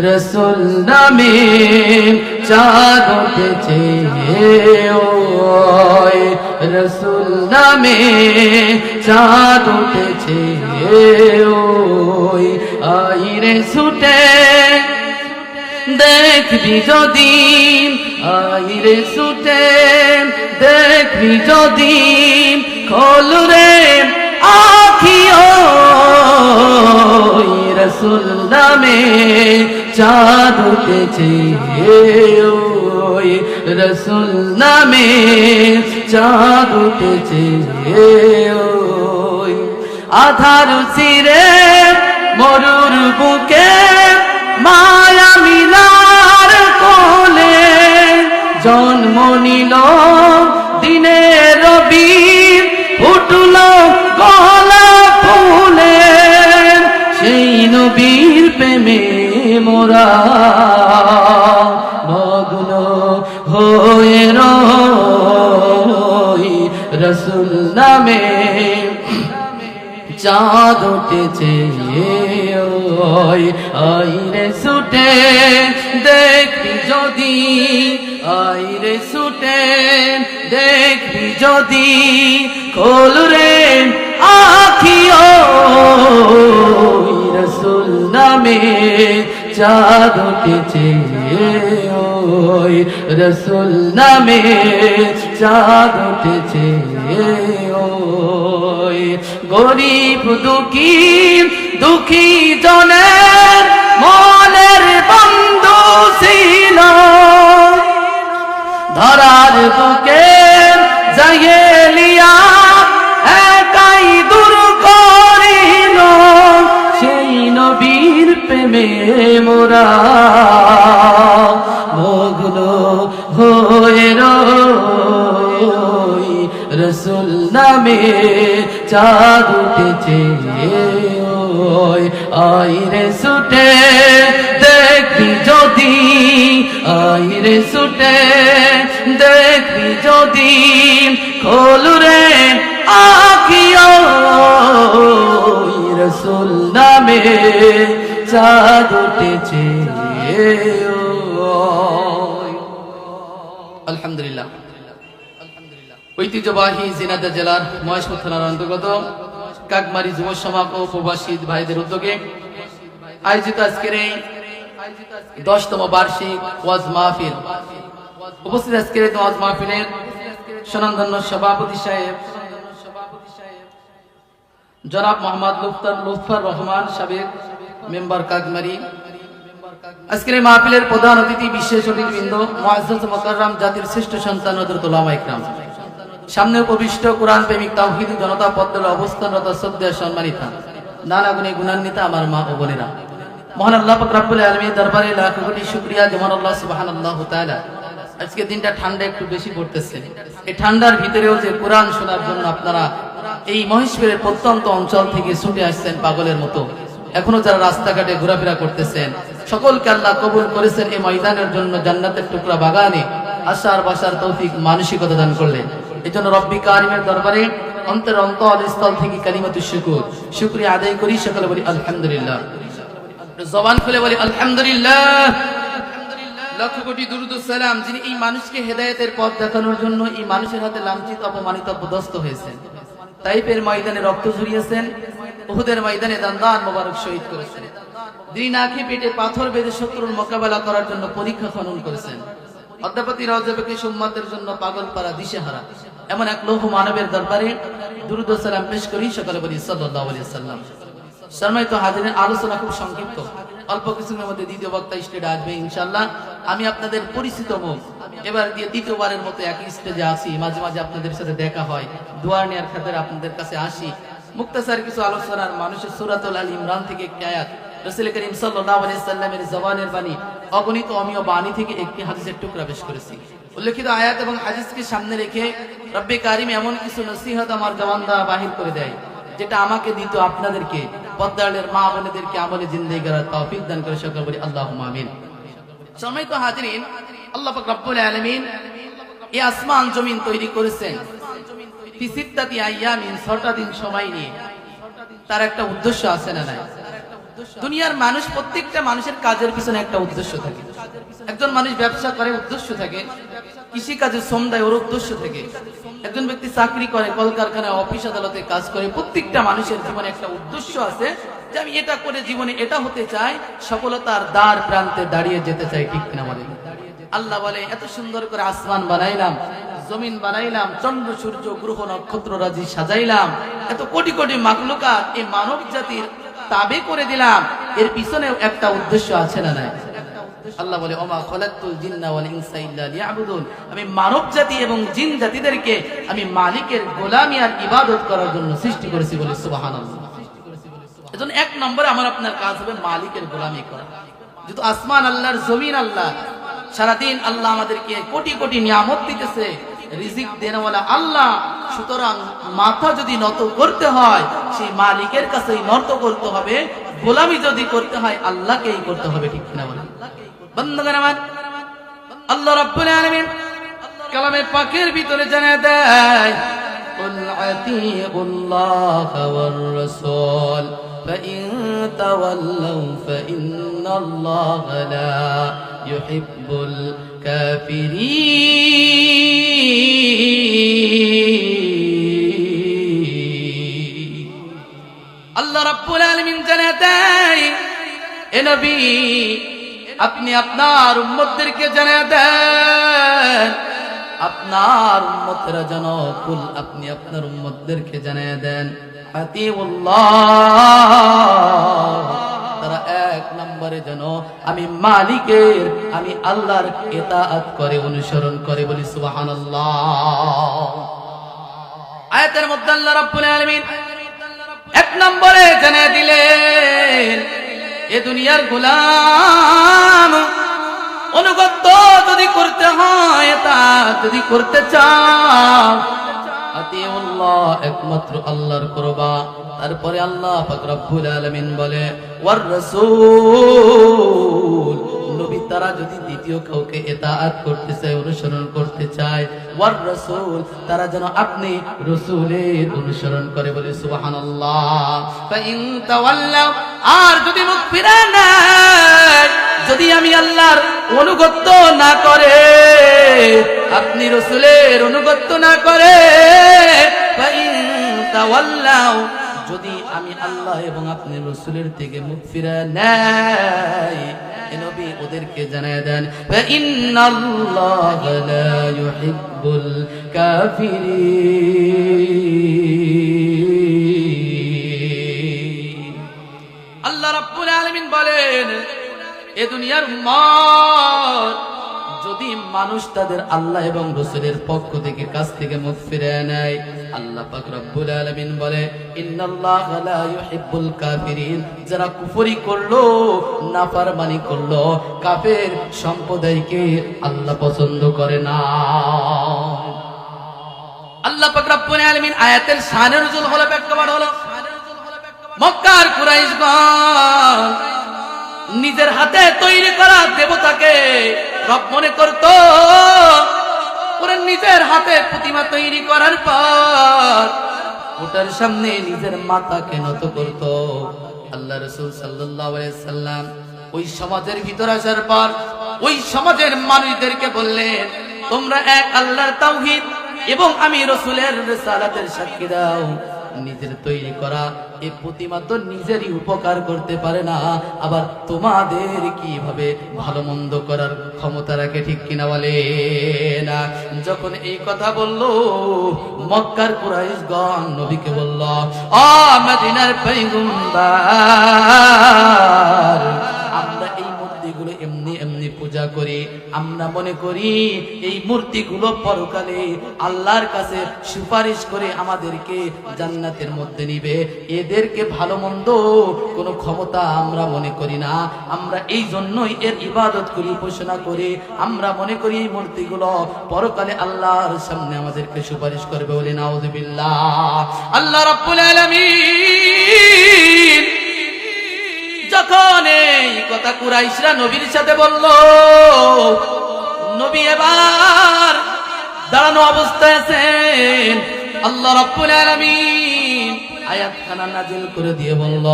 রসুল নামে চাঁদ উঠেছে ওই রসুল নামে চাঁদ উঠেছে ওই আইরে ছুটে দেখবি যদি আইরে ছুটে দেখবি যদি খোল রে আখিও রসুল নামে চাঁদ উঠেছে ওই রসুল নামে চাঁদ উঠেছে ওই আধার চিরে মরুর বুকে মায়া মিলার কোলে জন্ম নিল দিনের রবি ফুটল গলা ফুলে সেই নবীর প্রেমে মোরা মগ্ন হয়ে রই রসুল নামে চাঁদ উঠেছে ওই আইরে ছুটে দেখবি যদি আইরে ছুটে দেখবি যদি খোল রে আখিও রসুল নামে চাঁদ উঠেছে ওই রসুল নামে চাঁদ উঠেছে ওই গরিব দুঃখী দুঃখী জনের মনের বন্ধু ছিল ধরার বুকে জাহেলিয়া একাই দূর করিল সেই নবীর প্রেমে মোরা মগ্ন হয়ে রই রসুল নামে চাঁদ উঠেছে ওই আইরে ছুটে দেখবি যদি আইরে ছুটে দেখবি যদি খোল রে আখিও রসুল নামে চাঁদ উঠেছে আলহামদুলিল্লাহ। ঐতিহ্যবাহী ঝিনাইদহ জেলার মহেশপুর থানার অন্তর্গত কাকমারি যুব সমাজ ও প্রবাসী ভাইদের উদ্যোগে আয়োজিত আজকের এই 10তম বার্ষিক ওয়াজ মাহফিল উপস্থিত আজকের এই ওয়াজ মাহফিলের স্বনামধন্য সভাপতি সাহেব জনাব মোহাম্মদ লুৎফর রহমান সাবেক মেম্বার কাকমারি, আজকের এই মাহফিলের প্রধান অতিথি বিশেষ অতিথিবৃন্দ মুআজ্জাজ মুকাররম জাতির শ্রেষ্ঠ সন্তান হযরত উলামা ইকরাম, সামনে উপবিষ্ট কোরআন প্রেমিক তাওহীদি জনতা পদ্মে অবস্থানরত শ্রদ্ধেয় সম্মানিতা নানা গুণে গুণান্বিতা আমার মা ও বোনেরা, মহান আল্লাহ পাক রব্বুল আলামিন দরবারে লাখ কোটি শুকরিয়া যেমন আল্লাহ সুবহানাল্লাহু তাআলা আজকে দিনটা ঠান্ডা একটু বেশি পড়তেছে, এই ঠান্ডার ভিতরেও যে কোরআন শোনার জন্য আপনারা এই মহেশপুরের প্রত্যন্ত অঞ্চল থেকে ছুটে আসছেন পাগলের মতো, এখনো যারা রাস্তাঘাটে ঘোরাফেরা করতেছেন সকলকে আল্লাহ কবুল করেছেন এই ময়দানের জন্য জান্নাতের টুকরা বাগানে আসার বসার তৌফিক মানসিকতা দান করলেন। এই জন্য রব্বি কারিমের দরবারে অন্তরের অন্তঃস্থল থেকে কালিমাতুশ শুকর শুকরিয়া আদায় করি, সকলে বলি আলহামদুলিল্লাহ, জবান খুলে বলি আলহামদুলিল্লাহ। লক্ষ কোটি দুরূদ ও সালাম যিনি এই মানুষকে হেদায়েতের পথ দেখানোর জন্য এই মানুষের হাতে লাঞ্ছিত অপমানিত অপদস্থ হয়েছেন, তাইফের ময়দানে রক্ত ঝরিয়েছেন, উহুদের ময়দানে দান মোবারক শহীদ করেছেন, দিন আঁখি পেটে পাথর বেঁধে শত্রুর মোকাবেলা করার জন্য পরীক্ষা খনন করেছেন, অধ্যাপতি রজবকে সুম্মাতের জন্য পাগল পারা দিশেহারা এমন এক লৌহ মানবের দরবারে দুরূদ ও সালাম পেশ করি, সকলে বলি সাল্লাল্লাহু আলাইহি ওয়াসাল্লাম। সম্মানিত হাজিরিন, আলোচনা খুব সংক্ষিপ্ত, অল্প কিছুর মধ্যে দ্বিতীয় বক্তা স্টেজে আসবে ইনশাআল্লাহ। আমি আপনাদের পরিচিত মুখ, এবার দিয়ে দ্বিতীয়বারের মতো একই স্টেজে আসি, মাঝে মাঝে আপনাদের সাথে দেখা হয়, দোয়া নেওয়ার খাতিরে আপনাদের কাছে আসি। মুক্তাসার কিছু আলোচনার মানুষের সূরাতুল আল ইমরান থেকে একটি আয়াত, রাসূল করিম সাল্লাল্লাহু আলাইহি সাল্লামের জবানের বাণী, অগণিত অমীয় বাণী থেকে একটি হাদিসের টুকরা পেশ করেছি। উল্লেখিত আয়াত এবং হাদিসকে সামনে রেখে রব্বে কারিম এমন কিছু নসিহত আমার জবান দ্বারা বাহির করে দেয় যেটা আমাকে দিত আপনাদেরকে পদ্মারের মা বোনেদেরকে আমলে জিন্দেগি করার তৌফিক দান করে, সকলে বলি আল্লাহুম্মা আমিন। সম্মানিত হাজিরিন, আল্লাহ পাক রব্বুল আলামিন এই আসমান জমিন তৈরি করেছেন ফি সিত্তাতি আইয়ামিন, 6টা দিন সময় নিয়ে। তার একটা উদ্দেশ্য আছে না নাই? দুনিয়ার মানুষ, প্রত্যেকটা মানুষের কাজের পিছনে একটা উদ্দেশ্য থাকে। একজন মানুষ ব্যবসা করে, উদ্দেশ্য থাকে। কৃষি কাজে শ্রম দেয়, ওর উদ্দেশ্য থাকে। একজন ব্যক্তি চাকরি করে, কলকারখানায়, অফিস আদালতে কাজ করে। প্রত্যেকটা মানুষের জীবনে একটা উদ্দেশ্য আছে যে আমি এটা করে জীবনে এটা হতে চাই, সফলতার দ্বার প্রান্তে দাঁড়িয়ে যেতে চাই, ঠিক কিনা বলেন? আল্লাহ বলে এত সুন্দর করে আসমান বানাইলাম, জমিন বানাইলাম, চন্দ্র সূর্য গ্রহ নক্ষত্র রাজি সাজাইলাম, এত কোটি কোটি মাখলুকাত এই মানব জাতির তাবে করে দিলাম, এর পিছনেও একটা উদ্দেশ্য আছে না নাই? আল্লাহ বলে ওমা খলাকতুল জিন্না ওয়াল ইনসা ইল্লা লিয়াবুদুন, আমি মানব জাতি এবং জিন জাতিদেরকে আমি মালিকের গোলামি আর ইবাদত করার জন্য সৃষ্টি করেছি, বলে সুবহানাল্লাহ। এজন্য এক নম্বরে আমার আপনার কাজ হবে মালিকের গোলামি করা। যেহেতু আসমান আল্লাহর, জমিন আল্লাহ, সারাদিন আল্লাহ আমাদেরকে কোটি কোটি নিয়ামত দিতেছে, রিজিক দেনওয়ালা আল্লাহ, সুতরাং মাথা যদি নত করতে হয় সেই মালিকের কাছেই নত করতে হবে, গোলামি যদি করতে হয় আল্লাহকেই করতে হবে, ঠিক কিনা বলেন? বন্ধুগণ আমার, আল্লাহ রাব্বুল আলামিন কালামে পাকের ভিতরে জানায় দেয় কুল আতিউল্লাহ ওয়ার রাসূল ফাইন তাওয়াল্লাউ ফাইন্নাল্লাহা লা ইউহিব্বুল কাফিরিন। আল্লাহ রাব্বুল আলামিন জানায় দেয় এ নবী আপনি আপনার উম্মতদেরকে জানিয়ে দেন, আপনার উম্মতরা যেন কুল, আপনি আপনার উম্মতদেরকে জানিয়ে দেন আতিউল্লাহ, তারা এক নম্বরে যেন আমি মালিকের, আমি আল্লাহর ইতাআত করে, অনুসরণ করে, বলি সুবহানাল্লাহ। আয়াতের মধ্যে আল্লাহ রাব্বুল আলামিন এক নম্বরে জানিয়ে দিলেন এ দুনিয়ার গোলাম, অনুগত যদি করতে হয়, তা যদি করতে চাও, আতিউল্লাহ, একমাত্র আল্লাহর করবা। তারপরে আল্লাহ পাক রব্বুল আলামিন বলে ওয়ার রাসূল, নবী তারা যদি দ্বিতীয় কাউকে ইতাআত করতে চায়, অনুসরণ করতে চায়, ওয়ার রাসূল, তারা যেন আপনি রাসূলের অনুসরণ করে, বলে সুবহানাল্লাহ। ফাইন তাওয়াল্লাউ, আর যদি মুখ ফিরায় নেয়, যদি আমি আল্লাহর অনুগত না করে, আপনি রাসূলের অনুগত না করে, ফাইন তাওয়াল্লাউ, যদি আমি আল্লাহ এবং আপনি রাসূলের থেকে মুখ ফিরায় নেয়, এ নবী ওদেরকে জানায় দেন ইন্নাল্লাহা লা ইউহিব্বুল কাফিরিন। আল্লাহ রাব্বুল আলামিন বলেন এ দুনিয়ার উম্মত যদি মানুষ তাদের আল্লাহ এবং রাসূলের পক্ষ থেকে কাছ থেকে মুখ ফিরিয়ে নেয়, আল্লাহ পাক রব্বুল আলামিন বলে ইন্নাল্লাহা লা ইউহিব্বুল কাফিরিন, যারা কুফরি করলো, নাফরমানি করলো, কাফের সম্প্রদায়কে আল্লাহ পছন্দ করে না। আল্লাহ পাক রব্বুল আলামিন আয়াতের শানের নজুল হলো, প্রেক্ষাপট হলো মক্কার কুরাইশগণ নিজের হাতে তৈরি করা দেবতাকে রব মনে করত, ওরা নিজের হাতে প্রতিমা তৈরি করার পর ওটার সামনে নিজের মাথাকে নত করত। আল্লাহ রাসূল সাল্লাল্লাহু আলাইহি সাল্লাম ওই সমাজের ভিতর আসার পর ওই সমাজের মানুষদেরকে বললেন তোমরা এক আল্লাহর তাওহীদ এবং আমি রাসূলের রিসালাতের সাক্ষী দাও। নিজের তৈরি করা এই প্রতিমা তো নিজেরই উপকার করতে পারে না, আবার তোমাদের কিভাবে ভালো মন্দ করার ক্ষমতা রাখে, ঠিক কিনা বলে না? যখন এই কথা বলল মক্কার কুরাইশগণ নবীকে বলল ও মদিনার পয়গম্বর, আমরা এই মূর্তিগুলো এমনি এমনি পূজা করি, আমরা মনে করি এই মূর্তিগুলো পরকালে আল্লাহর কাছে সুপারিশ করে আমাদেরকে জান্নাতের মধ্যে নিবে, এদেরকে ভালো মন্দ কোনো ক্ষমতা আমরা মনে করি না, আমরা এই জন্যই এর ইবাদত করি, উপাসনা করি, আমরা মনে করি এই মূর্তিগুলো পরকালে আল্লাহর সামনে আমাদেরকে সুপারিশ করবে, বলি নাউযুবিল্লাহ। আল্লাহ রাব্বুল আলামিন যখন এই কথা কুরাইশরা নবীর সাথে বলল, নবী এবার দাঁড়ানো অবস্থায় আছেন। আল্লাহ রাব্বুল আলামিন আয়াতখানা নাজিল করে দিয়ে বলল,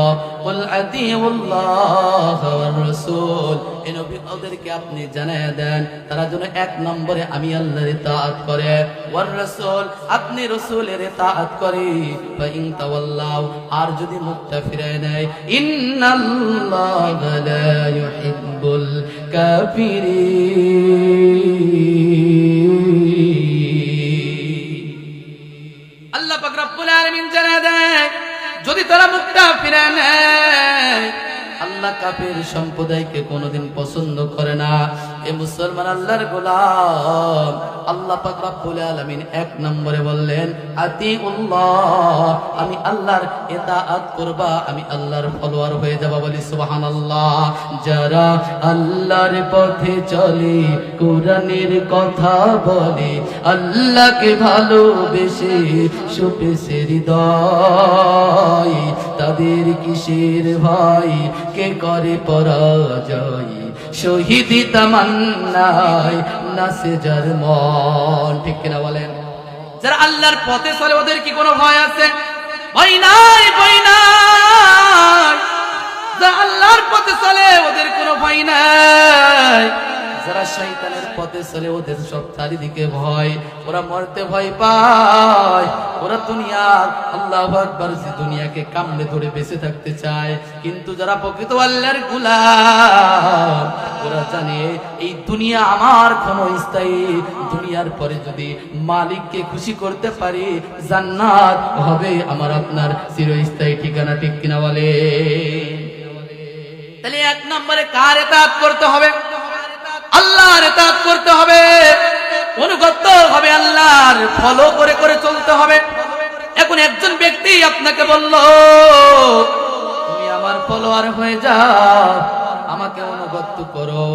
কুল আতিউল্লাহ ওয়ার রাসূল, এই নবী ওদেরকে আপনি জানিয়ে দেন তারা যেন এক নম্বরে আমি আল্লাহর ইতাআত করে, ওয়ার রাসূল, আপনি রাসূলের ইতাআত করে, ফা ইন তাওয়াল্লাউ, আর যদি মুখটা ফিরায় নেয়, ইন্নাল্লাহা লা ইউহিব্বুল কাফিরিন। আল্লাহ পাক রব্বুল আলামিন জানায় দেয় যদি তারা মুখটা ফিরায় নেয়, আল্লাহ কাফের সম্প্রদায়কে কোনোদিন পছন্দ করে না। এ মুসলমান আল্লাহর গোলাম, আল্লাহ পাক রব্বুল আলামিন এক নম্বরে বললেন আতিউল্লাহ, আমি আল্লাহর ইতাআত করবা, আমি আল্লাহর ফলোয়ার হয়ে যাবা। বলি সুবহানাল্লাহ। যারা আল্লাহর পথে চলে, কোরআনের কথা বলে, আল্লাহকে ভালোবেসে সুপেছে হৃদয়, তাদের কিসের ভয়, কে করে পরাজয়, শহীদি তামান্নায় নাচে যার মন। ঠিক কিনা বলেন? যারা আল্লাহর পথে চলে ওদের কি কোনো ভয় আছে? ভয় নাই, ভয় নাই। যারা আল্লাহর পথে চলে ওদের কোনো ভয় নাই। যারা শয়তানের পথে চলে ওদের সব চারিদিকে ভয়, ওরা মরতে ভয় পায়, ওরা দুনিয়ার, আল্লাহু আকবার, দুনিয়াকে কামড়ে ধরে বেঁচে থাকতে চায়। কিন্তু যারা প্রকৃত আল্লাহর গোলাম, ওরা জানে এই দুনিয়া আমার ক্ষণস্থায়ী, দুনিয়ার পরে যদি মালিককে খুশি করতে পারি, জান্নাত হবে আমার আপনার চিরস্থায়ী ঠিকানা। ঠিক কিনা বলে? তাহলে এক নম্বরে কার ইতাআত করতে হবে? আল্লাহর ইতাআত করতে হবে, অনুগত হবে, আল্লাহর ফলো করে করে চলতে হবে। এখন একজন ব্যক্তি আপনাকে বলল তুমি আমার ফলোয়ার হয়ে যাও, আমাকে অনুগত করো।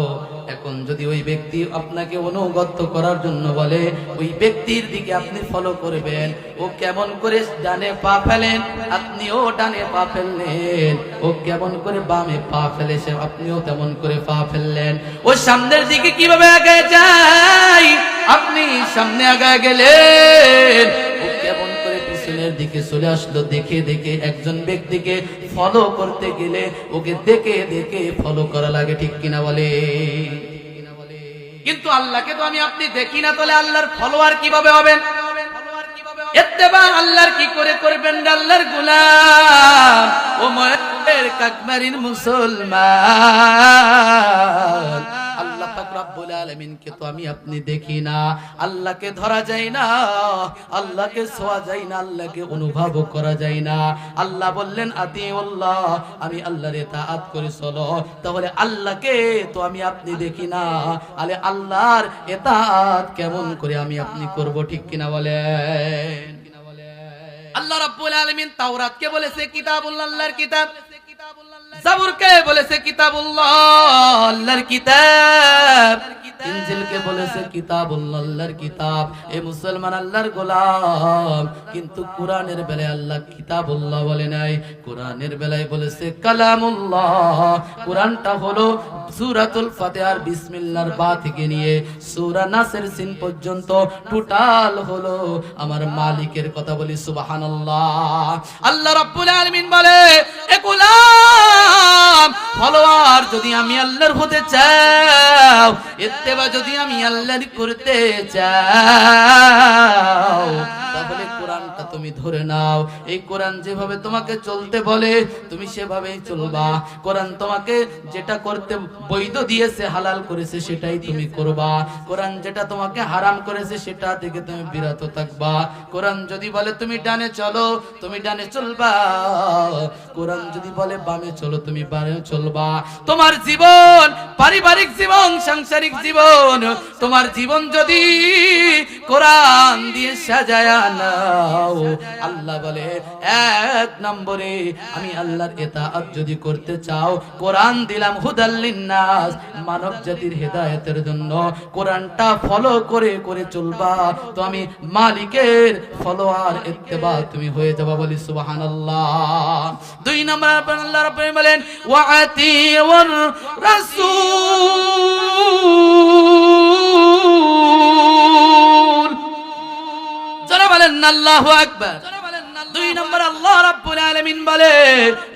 এখন যদি ওই ব্যক্তি আপনাকে অনুগত করার জন্য বলে, ওই ব্যক্তির দিকে আপনি ফলো করবেন। ও কেমন করে ডানে পা ফেলেন, আপনিও ডানে পা ফেললেন। ও কেমন করে বামে পা ফেলেছে, আপনিও তেমন করে পা ফেললেন। ও সামনের দিকে কিভাবে আগায় যায়, আপনি সামনে আগায় গেলেন। ও কেমন করে পিছনের দিকে চলে আসলো, দেখে দেখে একজন ব্যক্তিকে ফলো করতে গেলে ওকে দেখে দেখে ফলো করা লাগে। ঠিক কিনা বলে? কিন্তু আল্লাহকে তো আমি আপনি দেখি না, তাহলে আল্লাহর ফলোয়ার কিভাবে হবেন? ইত্তেবা আল্লাহর কি করে করবেন? আল্লাহর গোলাম ও ময়ের কাকমারিন মুসলমান, আল্লাহ পাক রব্বুল আলামিনকে তো আমি আপনি দেখি না, আল্লাহকে ধরা যায় না, আল্লাহকে ছোঁয়া যায় না, আল্লাহকে অনুভব করা যায় না। আল্লাহ বললেন আতিউল্লাহ, আমি আল্লাহর ইতাআত করে চলো। তাহলে আল্লাহকে তো আমি আপনি দেখি না, আলে আল্লাহর ইতাআত কেমন করে আমি আপনি করব? ঠিক কিনা বলেন? আল্লাহ রাব্বুল আলামিন তাওরাতকে বলেছে কিতাবুল্লাহ, আল্লাহর কিতাব। জাবুরকে বলেছে কিতাবুল্লাহ, আল্লাহর কিতাব। ইনজিলকে বলেছে কিতাবুল্লাহ, আল্লাহর কিতাব। এ মুসলমান আল্লাহর গোলাম, কিন্তু কোরআনের বেলায় আল্লাহ কিতাবুল্লাহ বলে নাই, কোরআনের বেলায় বলেছে কালামুল্লাহ। কোরআনটা হলো সূরাতুল ফাতিহার বিসমিল্লাহর বা থেকে নিয়ে সূরা নাসের সিন পর্যন্ত টোটাল হলো আমার মালিকের কথা। বলি সুবহানাল্লাহ। আল্লাহ রাব্বুল আলামিন বলে এ গোলাম, ফলোয়ার যদি আমি আল্লাহর হতে চাও, ইত্তেবা যদি আমি আল্লাহর করতে চাও, তাহলে কোরআনটা তুমি ধরে নাও। এই কোরআন যেভাবে তোমাকে চলতে বলে তুমি সেভাবেই চলবা। কোরআন তোমাকে যেটা করতে বৈধ দিয়েছে, হালাল করেছে, সেটাই তুমি করবা। কোরআন যেটা তোমাকে হারাম করেছে সেটা থেকে তুমি বিরত থাকবা। কোরআন যদি বলে তুমি ডানে চলো, তুমি ডানে চলবা। কোরআন যদি বলে বামে চলো, তুমি বামে চলবা। তোমার জীবন, পারিবারিক জীবন, সাংসারিক জীবন, তোমার জীবন যদি কোরআন দিয়ে সাজায়া নাও, আল্লাহ বলে এক নম্বরে আমি আল্লাহর ইতাআত যদি করতে চাও, কোরআন দিলাম হুদাল্লিন নাস, মানব জাতির হেদায়েতের জন্য। কোরআনটা ফলো করে করে চলবা, তো আমি মালিকের ফলোয়ার, ইত্তেবা তুমি হয়ে যাবা। বলি সুবহানাল্লাহ। দুই নম্বর আল্লাহ রাব্বুল বলেন ওয়া আতিউর রাসূল। যারা বলেন আল্লাহু আকবার। দুই নম্বর আল্লাহ রাব্বুল আলামিন বলে,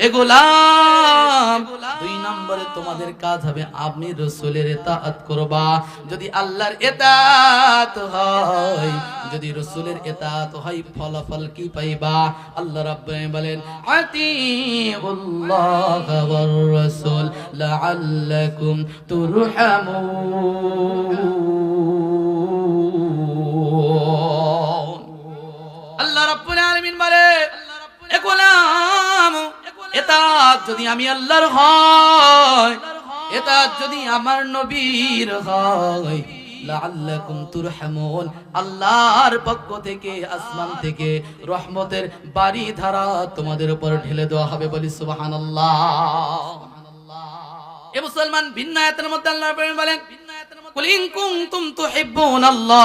এ গোলাম, 2 নম্বরে তোমাদের কাজ হবে আপনি রাসূলের ইতাআত করবা। যদি আল্লাহর ইতাআত হয়, যদি রাসূলের ইতাআত হয়, ফলাফল কি পাইবা? আল্লাহ রাব্বুল আলামিন বলেন, আতিউল্লাহ ওয়ার রাসূল লাআল্লাকুম তুরহামুন। আল্লাহ রাব্বুল আলামিন বলে, এ গোলাম, ইতাআত যদি আমি আল্লাহর হয়, ইতাআত যদি আমার নবীর হয়, লাআল্লাকুম তুরহামুন, আল্লাহর পক্ষ থেকে, আসমান থেকে রহমতের বাড়ি ধারা তোমাদের উপর ঢেলে দেওয়া হবে। বলি সুবহানাল্লাহ। এ মুসলমান, ভিন্ন আয়াতের মধ্যে আল্লাহ রাব্বুল বলেন, কুল ইন কুনতুম তুহিব্বুনাল্লাহ,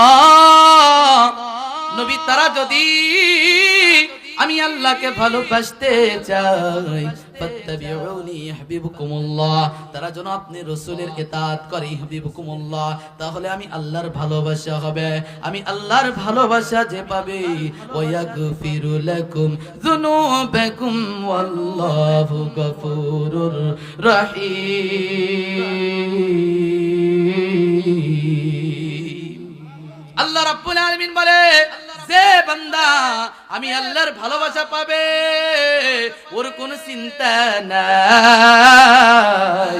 নবী তারা যদি আমি আল্লাহকে ভালোবাসতে চাই, ফাত্তাবিউনি ইউহিব্বুকুমুল্লাহ, তারা যেন আপনি রাসূলের ইতাআত করে, ইউহিব্বুকুমুল্লাহ, তাহলে আমি আল্লাহর ভালোবাসা হবে। আমি আল্লাহর ভালোবাসা যে পাবে, ওয়া ইয়াগফিরু লাকুম যুনুবাকুম ওয়াল্লাহু গফুরুর রহিম। আল্লাহ রাব্বুল আলামিন বলে, যে বান্দা আমি আল্লাহর ভালোবাসা পাবে, ওর কোনো চিন্তা নাই,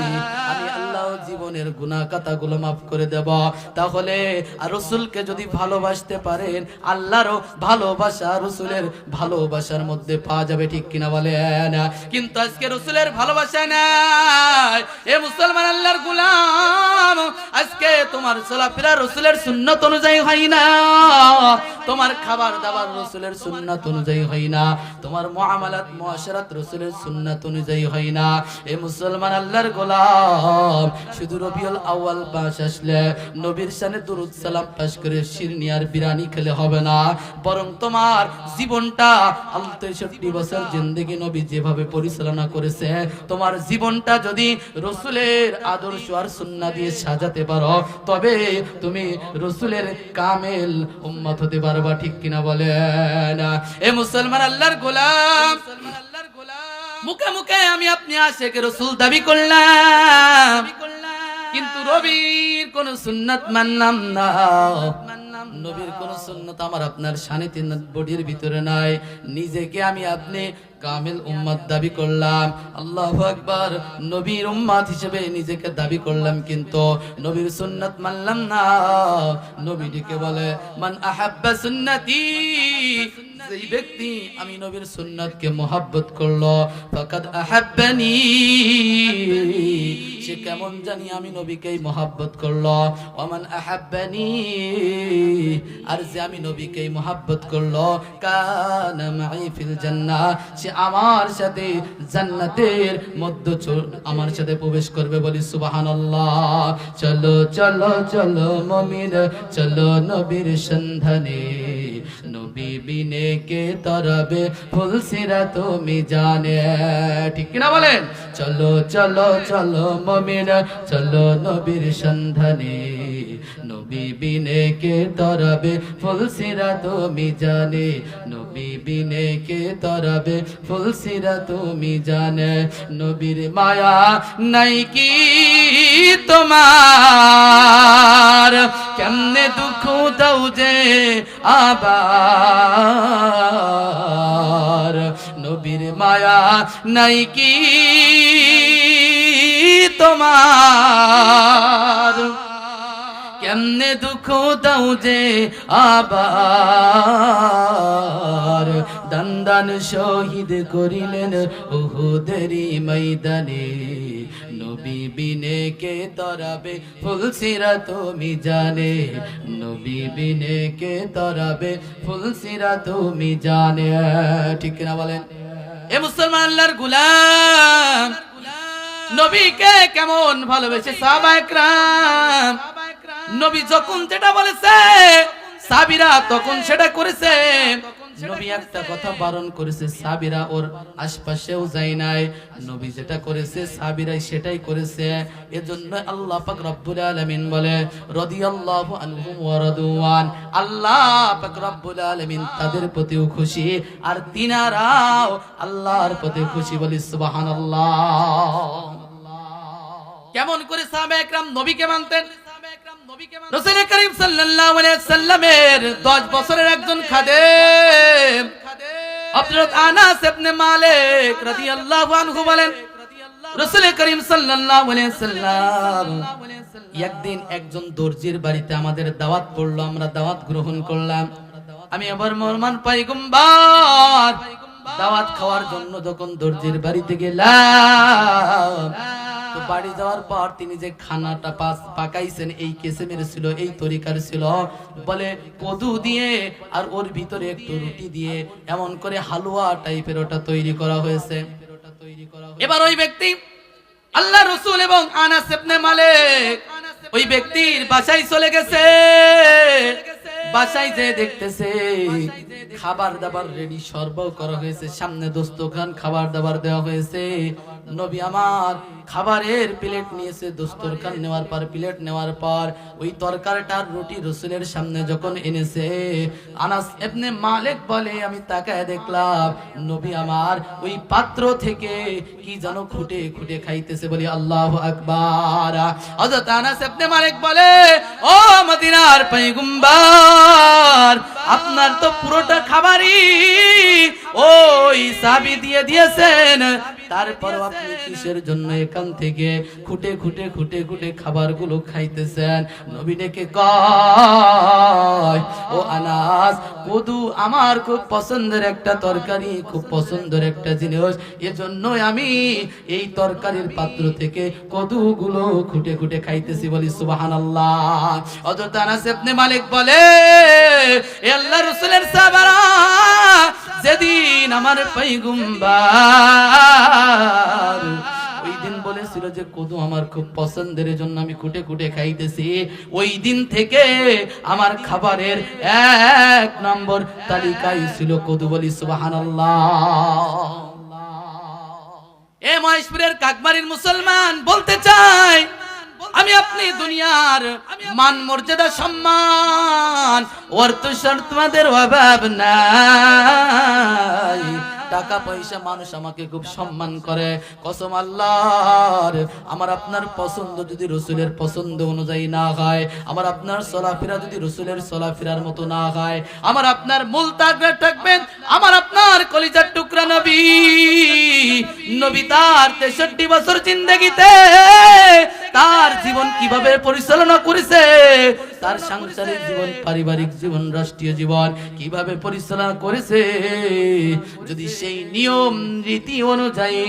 আমি আল্লাহ জীবনের গুনাহ খাতাগুলো মাফ করে দেব। তাহলে আর রাসূলকে যদি ভালোবাসতে পারেন, আল্লাহরও ভালোবাসা রাসূলের ভালোবাসার মধ্যে পাওয়া যাবে। ঠিক কিনা বলেন? কিন্তু আজকে রাসূলের ভালোবাসা নাই। এ মুসলমান, আল্লাহর গোলাম, আজকে তোমার চলাফেরা রাসূলের সুন্নাত অনুযায়ী হয় না, তোমার খাবার দাবার রাসূলের সুন্নাত অনুযায়ী হয় না, তোমার মুআমালাত মুআশারাত রাসূলের সুন্নাত অনুযায়ী হয় না। এ মুসলমান, আল্লাহর গোলাম, শুধু রবিউল আউয়াল মাস আসলে নবীর শানে দুরূদ সালাম পাশ করে শিরনি আর বিরিয়ানি খেলে হবে না, বরং তোমার জীবনটা 63 বছর জিন্দেগি নবী যেভাবে পরিচালনা করেছে, তোমার জীবনটা যদি রাসূলের আদর্শ আর সুন্নাহ দিয়ে সাজাতে পারো, তবে তুমি রাসূলের কামেল উম্মত হতে পারবা। ঠিক কিনা বলেন? এ মুসলমান, আল্লাহর গোলাম, মুখে মুখে আমি আপনি আশিক রাসূল দাবি করলাম, কিন্তু নবীর কোন সুন্নাত মানলাম না। নবীর কোন সুন্নাত আমার আপনার শানে বডির ভিতরে নাই। নিজেকে আমি আপনি কামিল উম্মত দাবি করলাম, আল্লাহু আকবার, নবীর উম্মত হিসেবে নিজেকে দাবি করলাম, কিন্তু নবীর সুন্নাত মানলাম না। নবীকে বলে, মান আহাব্বা সুন্নতি, যেই ব্যক্তি আমি নবীর সুন্নাতকে মহব্বত করলো, ফাকাদ আহাব্বানি, সে কেমন জানি আমি নবীকেই মহব্বত করলো। ওমান আহাব্বানি, আর যে আমি নবীকেই মহব্বত করলো, কানা মাই ফিল জান্নাহ, সে আমার সাথে জান্নাতের মধ্যে আমার সাথে প্রবেশ করবে। বলি সুবহানাল্লাহ। চলো চলো চলো মুমিন, চলো নবীর সন্ধানে, নবী বিনে কে তরবে ফুলসিরা তুমি জানে। ঠিক কিনা বলেন? চলো চলো চলো মুমিন, চলো নবীর সন্ধানে, নবী বিনে কে তরবে ফুলসিরা তুমি জানে, নবী বিনে কে তরবে ফুলসিরা তুমি জানে। নবীর মায়া নাই কি তোমার, কেমনে দুঃখ দাও যে আবার, নবীর মায়া নাই কি তোমার, কেমনে দুঃখ দাও যে আবার। দান দান শহীদ করিলেন উহুদেরই ময়দানে, নবী বিনে কে তরাবে ফুলসিরা তুমি জানে, নবী বিনে কে তরাবে ফুলসিরা তুমি জানে। ঠিক না বলেন? এ মুসলমান, আল্লাহর গোলাম, নবীকে কেমন ভালোবেসে সাহাবায়ে কেরাম, নবী যখন যেটা বলেছে সাহাবীরা তখন সেটা করেছে। নবী একটা কথা বারণ করেছে, সাহাবীরা ওর আশপাশেও যায় নাই। নবী যেটা করেছে সাহাবীরাই সেটাই করেছে। এজন্য আল্লাহ পাক রব্বুল আলামিন বলে রাদিয়াল্লাহু আনহুম ওয়া রাদওয়ান, আল্লাহ পাক রব্বুল আলামিন তাদের প্রতিও খুশি আর তিনারাও আল্লাহর প্রতি খুশি। বলি সুবহানাল্লাহ। কেমন করে সাহাবায়ে কেরাম নবীকে মানতেন? রাসূল করিম সাল্লাল্লাহু আলাইহি সাল্লামের 10 বছরের একজন খাদেম হযরত আনাস ইবনে মালিক রাদিয়াল্লাহু আনহু বলেন, রাসূল করিম সাল্লাল্লাহু আলাইহি সাল্লাম একদিন একজন দর্জির বাড়িতে আমাদের দাওয়াত পড়লো, আমরা দাওয়াত গ্রহণ করলাম। আমি আবার মেহমান পয়গম্বর দাওয়াত খাওয়ার জন্য যখন দর্জির বাড়িতে গেলাম, তো বাড়ি যাওয়ার পর তিনি যে খানাটা পাকাইছেন এই কিসিমের ছিল, এই তরিকার ছিল, বলে কদু দিয়ে আর ওর ভিতরে একটু রুটি দিয়ে এমন করে হালুয়া টাইপের ওটা তৈরি করা হয়েছে। এবার ওই ব্যক্তি আল্লাহ রাসূল এবং আনাস ইবনে মালিক ওই ব্যক্তির বাসায় চলে গেছে। বাসায় যে দেখতেছে খাবার দাবার রেডি সরবরাহ করা হয়েছে, সামনে দস্তরখান খাবার দাবার দেওয়া হয়েছে। নবী আমার খাবারের প্লেট নিয়েছে, দস্তরখান নেওয়ার পর প্লেট নেওয়ার পর ওই তরকারিটার রুটি রাসূলের সামনে যখন এনেছে, আনাস ইবনে মালিক বলে আমি তাকায় দেখলাম নবী আমার ওই পাত্র থেকে কি যেন খুঁটে খুঁটে খাইতেছে। বলি আল্লাহু আকবার। হযরত আনাস ইবনে মালিক বলে, ও মদিনার পয়গম্বর, আপনার তো পুরোটা খাবারই ওই সাহাবী দিয়ে দিয়েছেন, তারপর আপনি কিসের জন্য এখান থেকে খুঁটে খুঁটে খুঁটে খুঁটে খাবারগুলো খাইতেছেন? নবী ডেকে কয়, ও আনাস, কদু আমার খুব পছন্দের একটা তরকারি, খুব পছন্দের একটা জিনিস, এজন্যই আমি এই তরকারির পাত্র থেকে কদুগুলো খুঁটে খুঁটে খাইতেছি। বলি সুবহানাল্লাহ। হযরত আনাস ইবনে মালিক বলে, এ আল্লাহর রাসূলের সাহাবারা, যেদিন আমার পয়গম্বর ওই দিন বলেছিল যে কদু আমার খুব পছন্দের জন্য আমি খুঁটে খুঁটে খাইতেছি, ওই দিন থেকে আমার খাবারের 1 নম্বর তালিকায় ছিল কদু। বলি সুবহানাল্লাহ। এ মহেশপুরের কাকবাড়ির মুসলমান বলতে চাই, আমি আপনি দুনিয়ার মান মর্যাদা সম্মান অর্থ তোমাদের অভাব নাই, টাকা পয়সা মানুষ আমাকে খুব সম্মান করে। কসম আল্লাহর, আমার আপনার পছন্দ যদি রাসূলের পছন্দ অনুযায়ী না হয়, আমার আপনার চলাফেরা যদি রাসূলের চলাফেরার মতো না হয়, আমার আপনার মূল তাকবীর থাকবেন আমার আপনার কলিজার টুকরা নবী। নবী তার 63 বছর জিন্দেগিতে তার জীবন কিভাবে পরিচালনা করেছে, তার সাংসারিক জীবন, পারিবারিক জীবন, রাষ্ট্রীয় জীবন কিভাবে পরিচালনা করেছে, যদি সেই নিয়ম রীতি অনুযায়ী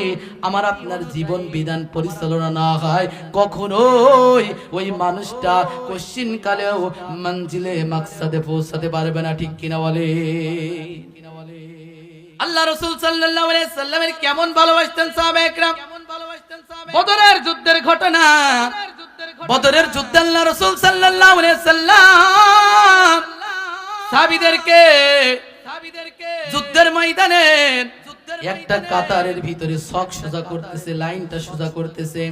আমার আপনার জীবন বিধান পরিচালনা না হয়, কখনোই ওই মানুষটা কোশ্চিন কালেও মঞ্জিলে মাকসাদে পৌঁছাতে পারবে না। ঠিক কিনা বলে? আল্লাহ রাসূল সাল্লাল্লাহু আলাইহি সাল্লামের কেমন ভালোবাসতেন সাহাবায়ে কেরাম। বদরের যুদ্ধের ঘটনা, বদরের যুদ্ধে আল্লাহ রাসূল সাল্লাল্লাহু আলাইহি সাল্লাম সাহাবীদেরকে যুদ্ধের ময়দানে একটা কাতারের ভিতরে ছক সোজা করতেছে, লাইনটা সোজা করতেছে।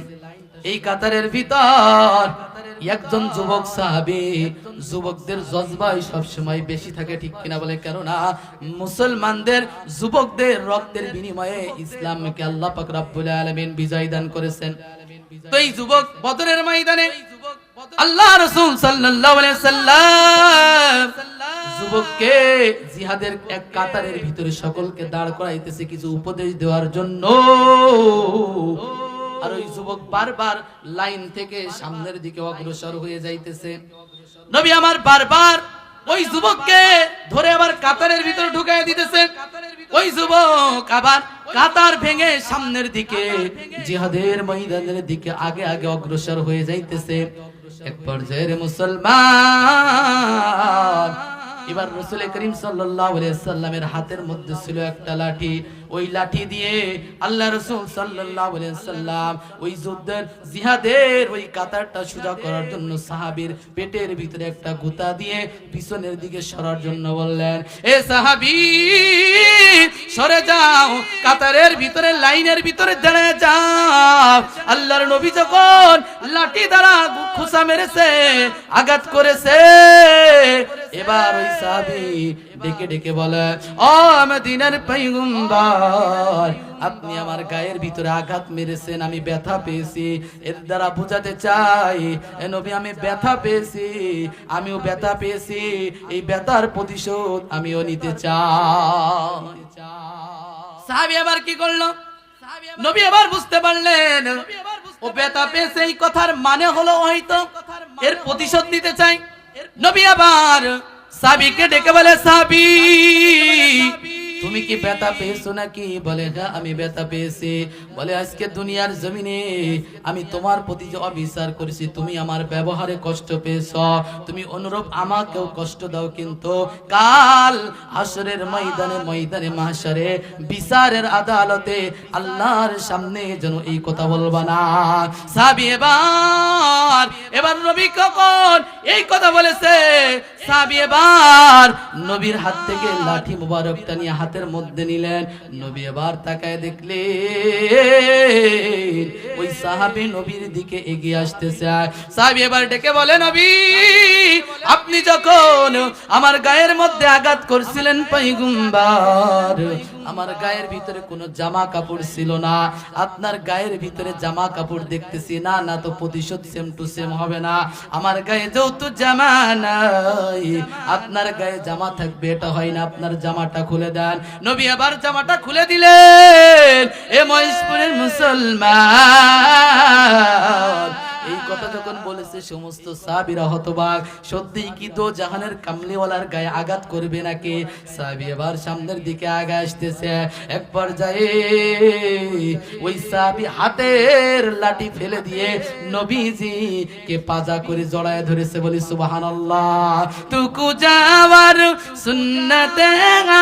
এই কাতারের ভিতর একজন যুবক সাহাবী, যুবকদের জজবাই সব সময় বেশি থাকে। ঠিক কিনা বলে? কেননা মুসলমানদের যুবকদের রক্তের বিনিময়ে ইসলামকে আল্লাহ পাক রব্বুল আলামিন বিজয় দান করেছেন। তো এই যুবক বদরের ময়দানে আল্লাহ রাসূল সাল্লাল্লাহু আলাইহি সাল্লাম যুবককে জিহাদের এক কাতারের ভিতরে সকলকে দাঁড় করাইতেছে কিছু উপদেশ দেওয়ার জন্য। আর ওই যুবক বারবার লাইন থেকে সামনের দিকে অগ্রসর হয়ে যাইতেছে। নবী আমার বারবার ওই যুবককে ধরে আবার কাতারের ভিতরে ঢুকাই দিতেছে। ওই যুবক আবার কাতার ভেঙে সামনের দিকে জিহাদের ময়দানের দিকে আগে আগে অগ্রসর হয়ে যাইতেছে। এক পর্যায়ে মুসলমান এবার রাসূল করিম সাল্লাল্লাহু আলাইহি সাল্লামের হাতের মধ্যে ছিল একটা লাঠি। ওই লাঠি দিয়ে আল্লাহ রাসূল সাল্লাল্লাহু আলাইহি সাল্লাম ওই যুদ্ধের জিহাদের ওই কাতারটা সোজা করার জন্য সাহাবীর পেটের ভিতরে একটা গুতা দিয়ে পিছনের দিকে সরার জন্য বললেন, এ সাহাবী সরে যাও, কাতারের ভিতরে লাইনের ভিতরে দাঁড়িয়ে যাও। আল্লাহর নবী যখন লাঠি দ্বারা খুসা মেরেছে, আঘাত করেছে, এবার ওই সাহাবী ডেকে ডেকে বলে, ও মদিনার পয়গম্বর, আপনি আমার গায়ের ভিতরে আঘাত মেরেছেন, আমি ব্যথা পেয়েছি। এর দ্বারা বোঝাতে চাই, এ নবী আমি ব্যথা পেয়েছি, আমিও ব্যথা পেয়েছি, এই ব্যথার প্রতিশোধ আমিও নিতে চাই। সাহাবী আবার কি করলো? নবী আবার বুঝতে পারলেন ও ব্যথা পেয়েছে, এই কথার মানে হলো হয়তো এর প্রতিশোধ নিতে চাই। নবী আবার সাহাবীকে ডেকে বলে, সাহাবী তুমি কি ব্যথা পেয়েছো নাকি? বলে হ্যাঁ আমি ব্যথা পেয়েছি। বলে আজকে দুনিয়ার জমিনে আমি তোমার প্রতি যে অবিচার করেছি, তুমি আমার ব্যবহারে কষ্ট পেয়েছো, তুমি অনুরূপ আমাকেও কষ্ট দাও, কিন্তু কাল হাসরের ময়দানে মাহশারে বিচারের আদালতে আল্লাহর সামনে যেন এই কথা বলবা না। সাহাবী এবার নবী কখন এই কথা বলেছে, সাহাবী এবার নবীর হাত থেকে লাঠি মুবারকটা নিয়ে হাতের মধ্যে নিলেন। নবী এবার তাকায় দেখলেন ওই সাহাবী নবীর দিকে এগিয়ে আসতেছে। সাহাবী এবার ডেকে বলে, নবী আপনি যখন আমার গায়ের মধ্যে আঘাত করছিলেন পয়গম্বর, আমার গায়ের ভিতরে কোনো জামা কাপড় ছিল না, আপনার গায়ের ভিতরে জামা কাপড় দেখতেছি না, না তো প্রতিশোধ সেম টু সেম হবে না। আমার গায়ে যেহেতু জামা নাই, আপনার গায়ে জামা থাকবে এটা হয় না, আপনার জামাটা খুলে দেন। নবী আবার জামাটা খুলে দিলেন। এ মহেশপুরের মুসলমান, এই কথা যখন বলেছে সমস্ত সাহাবীরা হতবাক, সত্যি কি দো জাহানের কামলিওয়ালার গায়ে আঘাত করবে নাকি? সাহাবী এবার সামনের দিকে আগায় আসতেছে। এক পর্যায়ে ওই সাহাবী হাতের লাঠি ফেলে দিয়ে নবীজি কে পাজা করে জড়ায় ধরেছে। বলি সুবহানাল্লাহ। তুকু যাওয়ার সুন্নতে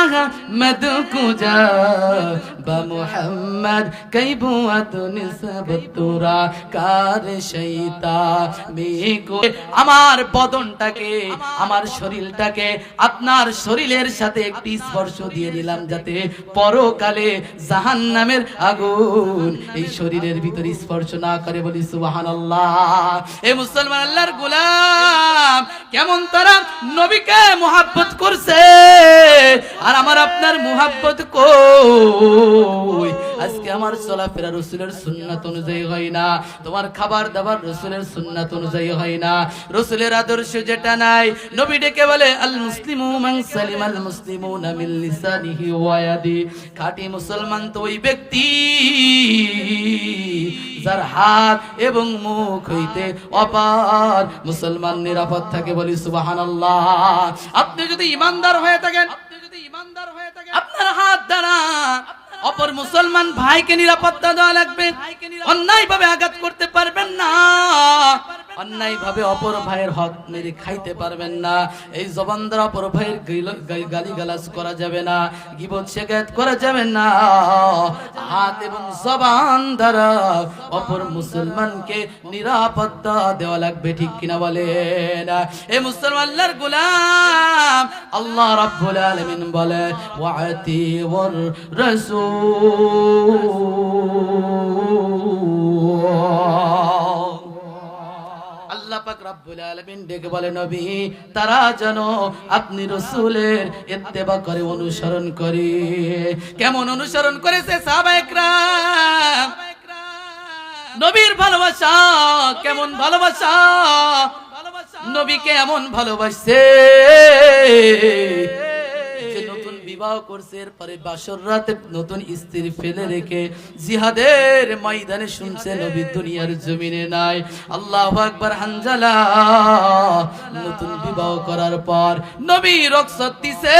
আহমদ কুজা বা মুহাম্মদ কাইবুয়াত নিসবতুরা কার শৈতা মেকো। আমার বদনটাকে, আমার শরীরটাকে আপনার শরীরের সাথে একটি স্পর্শ দিয়ে দিলাম, যাতে পরকালে জাহান্নামের আগুন এই শরীরের ভিতরে স্পর্শ না করে। বলি সুবহানাল্লাহ। এ মুসলমান আল্লাহর গোলাম, কেমন তারা নবীকে মুহাব্বত করছে, আর আমার আপনার মুহাব্বত কই? আজকে আমার চলাফেরা রাসূলের সুন্নাত অনুযায়ী হয় না, তোমার খাবার দাবার রাসূলের সুন্নাত অনুযায়ী হয় না, রাসূলের আদর্শ যেটা নাই। নবী ডেকে বলে, আল মুসলিমু মান সালিমাল মুসলিমুনা মিন লিসানিহি ওয়া ইয়াদি। খাঁটি মুসলমান তো ওই ব্যক্তি যার হাত এবং মুখ হইতে অপার মুসলমান নিরাপদ থাকে। বলি সুবহানাল্লাহ। আপনি যদি ঈমানদার হয়ে থাকেন, আপনার হাত দ্বারা অপর মুসলমান ভাইকে নিরাপত্তা দেওয়া লাগবে। অন্যায় ভাবে আঘাত করতে পারবেন না, অন্যায় ভাবে অপর ভাইয়ের হক মেরে খাইতে পারবেন না। এই জবান দ্বারা অপর ভাইয়ের গালিগালাজ করা যাবে না, গীবত শিকায়ত করা যাবে না। হাত এবং জবান দ্বারা অপর মুসলমানকে নিরাপত্তা দেওয়া লাগবে, ঠিক কিনা বলেন? এই মুসলমান আল্লাহর গোলাম, আল্লাহ রাব্বুল আলামিন বলে, ওয়াতিউর রাসূল। আল্লাহ পাক রব্বুল আলামিন ডেকে বলে, নবী তারা যেন আপনি রাসূলের ইত্তেবা করে, অনুসরণ করে। কেমন অনুসরণ করেছে সাহাবায়ে কেরাম? নবীর ভালোবাসা কেমন ভালোবাসা, নবীকে এমন ভালোবাসছে যে নতুন বিবাহ করছে, এরপরে বাসর রাতে নতুন স্ত্রী ফেলে রেখে জিহাদের ময়দানে শুনছে নবী দুনিয়ার জমিনে নাই। আল্লাহু আকবার। হানজালা নতুন বিবাহ করার পর নবী রুখসত দিছে,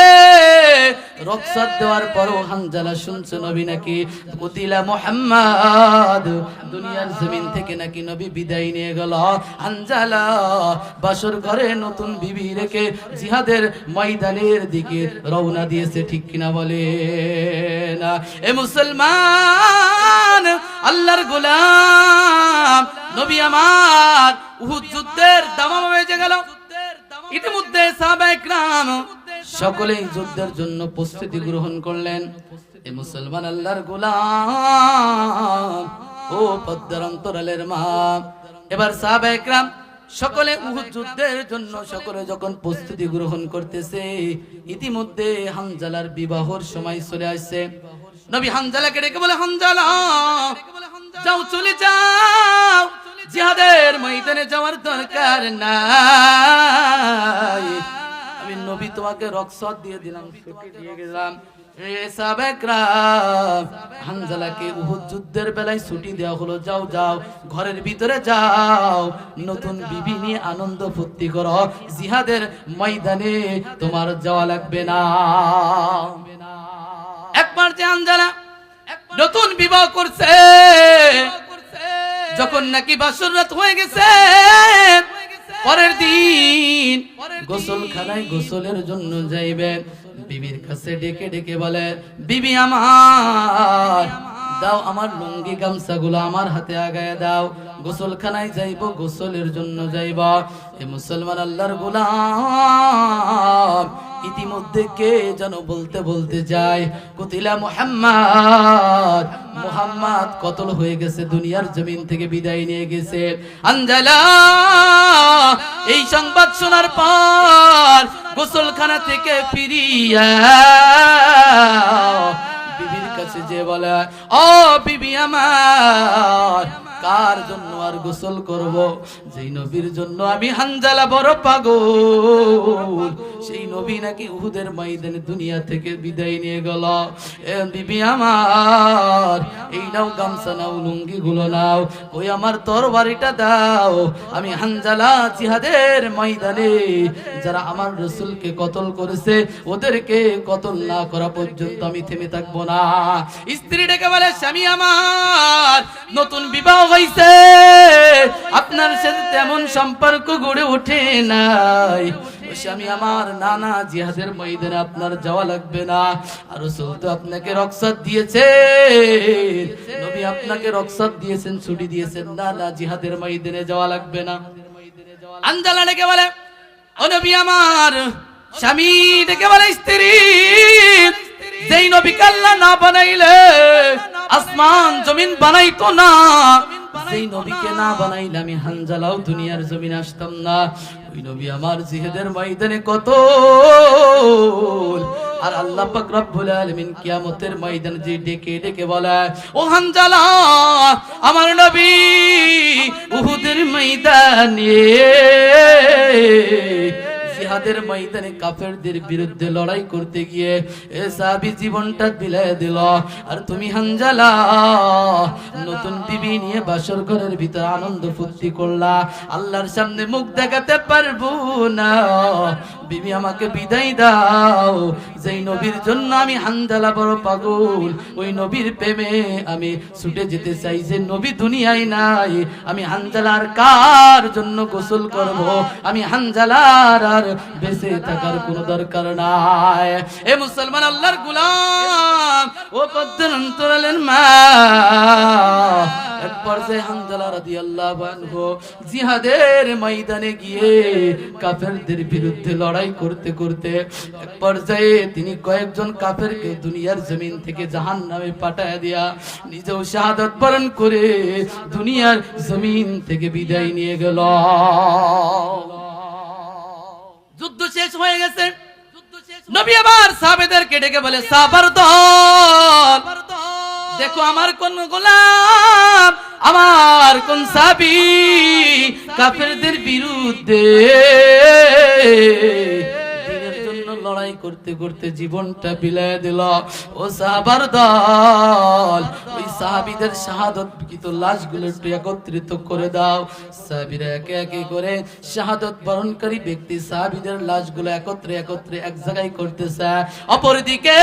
রুখসাত দেওয়ার পরও হানজালা শুনছে নবী নাকি কুতিলা মুহাম্মদ, দুনিয়ার জমিন থেকে নাকি নবী বিদায় নিয়ে গেল। হানজালা বাসর ঘরে নতুন বিবি রেখে জিহাদের ময়দানের দিকে রওনা দিয়েছে, ঠিক কিনা বলে না? এ মুসলমান, আল্লাহর গোলাম নবী আমার উহুদ যুদ্ধের দামামা বেজে গেল। ইতিমধ্যে সাহাবায়ে কেরাম সকলেই যুদ্ধের জন্য প্রস্তুতি গ্রহণ করলেন। এ মুসলমান আল্লাহর গোলাম ও পদ্মার অন্তরালের মা, এবার সাহাবায়ে কেরাম সকলে উহুদ যুদ্ধের জন্য সকলে যখন প্রস্তুতি গ্রহণ করতেছে, ইতিমধ্যে হানজালার বিবাহর সময় চলে আসছে। নবী হানজালাকে ডেকে বলে, হানজালা যাও, চলে যাও, জিহাদের ময়দানে যাওয়ার দরকার নাই, আমি নবী তোমাকে রুখসাত দিয়ে দিলাম, ছুটি দিয়ে গেলাম। সাহাবায়ে কেরাম হানজালাকে উহুদ যুদ্ধের বেলায় ছুটি দেওয়া হলো, যাও যাও ঘরের ভিতরে যাও, নতুন বিবি নিয়ে আনন্দ ফুর্তি করো, জিহাদের ময়দানে তোমার যাওয়া লাগবে না। একবার যে হানজালা নতুন বিবাহ করছে, যখন নাকি বাসর রাত হয়ে গেছে, পরের দিন গোসলখানায় গোসলের জন্য যাইবে, বিবির কাছে ডেকে ডেকে বলে, বিবি আমার দাও, আমার লুঙ্গি গামছাগুলো আমার হাতে আগায় দাও, গোসলখানায় যাইব, গোসলের জন্য যাইব। এ মুসলমান আল্লাহর গোলাম ইতিমধ্যে কে যেন বলতে বলতে যায়, কুতিলা মুহাম্মদ, মুহাম্মদ কতল হয়ে গেছে, দুনিয়ার জমিন থেকে বিদায় নিয়ে গেছে। হানজালা এই সংবাদ শোনার পর গোসলখানা থেকে ফিরিয়া বিবির কাছে যে বলে, ও বিবি আমার, কার জন্য আর গোসল করব? যেই নবীর জন্য আমি হানজালা বড় পাগল, সেই নবী নাকি উহুদের ময়দানে দুনিয়া থেকে বিদায় নিয়ে গেল। এ বিবি আমার, এই নাও গামছা নাও, লুঙ্গি গুলো নাও, ওই আমার তরবারিটা দাও, আমি হানজালা জিহাদের ময়দানে যারা আমার রাসূলকে কতল করেছে ওদেরকে কতল না করা পর্যন্ত আমি থেমে থাকবো না। স্ত্রী ডেকে বলে, স্বামী আমার, নতুন বিবাহ হইছে, আপনার সাথে তেমন সম্পর্ক গড়ে ওঠে নাই। স্বামী আমার, না না, জিহাদের ময়দানে আপনার যাওয়া লাগবে না, আর রাসূল তো আপনাকে রুখসাত দিয়েছে, নবী আপনাকে রুখসাত দিয়েছেন, ছুটি দিয়েছেন, না না, জিহাদের ময়দানে যাওয়া লাগবে না। হানজালা ডেকে বলে, ও নবী আমার, স্বামী ডেকে বলে, স্ত্রী, যেই নবীকে আল্লাহ না বানাইলে আসমান জমিন বানাইতো না, যেই নবীকে না বানাইলে আমি হানজালাও দুনিয়ার জমিন আসতাম না, ওই নবী আমার জিহাদের ময়দানে কত, আর আল্লাহ পাক রব্বুল আলামিন কিয়ামতের ময়দানে যে ডেকে ডেকে বলে, ও হানজালা, আমার নবী উহুদের ময়দানে জিহাদের ময়দানে কাফেরদের বিরুদ্ধে লড়াই করতে গিয়ে এ সাহাবী জীবনটা বিলায় দিল, আর তুমি হানজালা নতুন বিবি নিয়ে বাসর ঘরের ভিতর আনন্দ ফুর্তি করলা, আল্লাহর সামনে মুখ দেখাতে পারবো না, বিবি আমাকে বিদায় দাও, যেই নবীর জন্য আমি হানজালা বড় পাগল, ওই নবীর প্রেমে আমি ছুটে যেতে চাই, যে নবী দুনিয়ায় নাই, আমি হানজালার কার জন্য গোসল করব, আমি হানজালার আর বেঁচে থাকার কোনো দরকার নাই। এ মুসলমান আল্লাহর গোলাম ও পদ্মার অন্তরালের মা, এক পর্যায়ে হানজালা রাদিয়াল্লাহু আনহু জিহাদের ময়দানে গিয়ে কাফেরদের বিরুদ্ধে লড়াই করতে করতে এক পর্যায়ে তিনি কয়েকজন কাফেরকে দুনিয়ার জমিন থেকে জাহান্নামে পাঠায় দিয়া নিজেও শাহাদাত বরণ করে দুনিয়ার জমিন থেকে বিদায় নিয়ে গেল। যুদ্ধ শেষ হয়ে গেছে, নবী আবার সাহাবেদেরকে ডেকে বলে, সাহাবার দল, দেখো আমার কোন গোলাম, আমার কোন সাহাবী কাফেরদের বিরুদ্ধে দ্বীনের জন্য লড়াই করতে করতে জীবনটা বিলায় দিল। ও সাহাবার দল, ওই সাহাবীদের শাহাদতকৃত লাশগুলো একটু একত্রিত করে দাও। সাহাবীরা একে একে করে শাহাদত বরণকারী ব্যক্তি সাহাবীদের লাশগুলো একত্রে একত্রে এক জায়গায় করতেছে। অপরদিকে